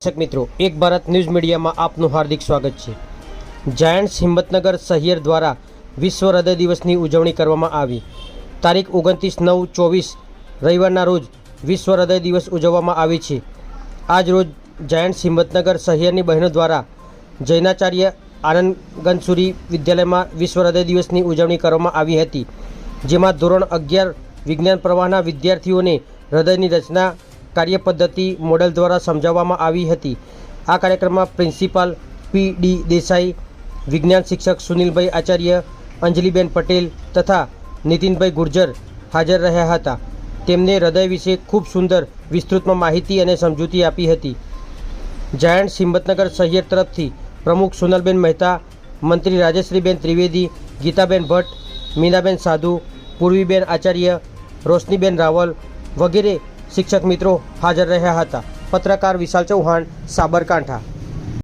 દર્શક મિત્રો, એક ભારત ન્યૂઝ મીડિયામાં આપનું હાર્દિક સ્વાગત છે। જાયન્ટ્સ હિંમતનગર શહેર દ્વારા વિશ્વ હૃદય દિવસની ઉજવણી કરવામાં આવી। તારીખ 29/9/24 રવિવારના રોજ વિશ્વ હૃદય દિવસ ઉજવવામાં આવી છે। આજ રોજ જાયન્ટ્સ હિંમતનગર શહેરની બહેનો દ્વારા જૈનાચાર્ય આનંદ ગનસુરી વિદ્યાલયમાં વિશ્વ હૃદય દિવસની ઉજવણી કરવામાં આવી હતી, જેમાં ધોરણ 11 વિજ્ઞાન પ્રવાહના વિદ્યાર્થીઓને હૃદયની રચના કાર્યપદ્ધતિ મોડેલ દ્વારા સમજાવવામાં આવી હતી। આ કાર્યક્રમમાં પ્રિન્સિપાલ પી.ડી. દેસાઈ, વિજ્ઞાન શિક્ષક સુનિલભાઈ આચાર્ય, અંજલિબેન પટેલ તથા નીતિનભાઈ ગુર્જર હાજર રહ્યા હતા। તેમને હૃદય વિશે ખૂબ સુંદર વિસ્તૃતમાં માહિતી અને સમજૂતી આપી હતી। જાયન્ટ્સ હિંમતનગર શહેર તરફથી પ્રમુખ સોનલબેન મહેતા, મંત્રી રાજેશ્રીબેન ત્રિવેદી, ગીતાબેન ભટ્ટ, મીનાબેન સાધુ, પૂર્વીબેન આચાર્ય, રોશનીબેન રાવલ વગેરે શિક્ષક મિત્રો હાજર રહ્યા હતા। પત્રકાર વિશાલ ચૌહાણ, સાબરકાંઠા।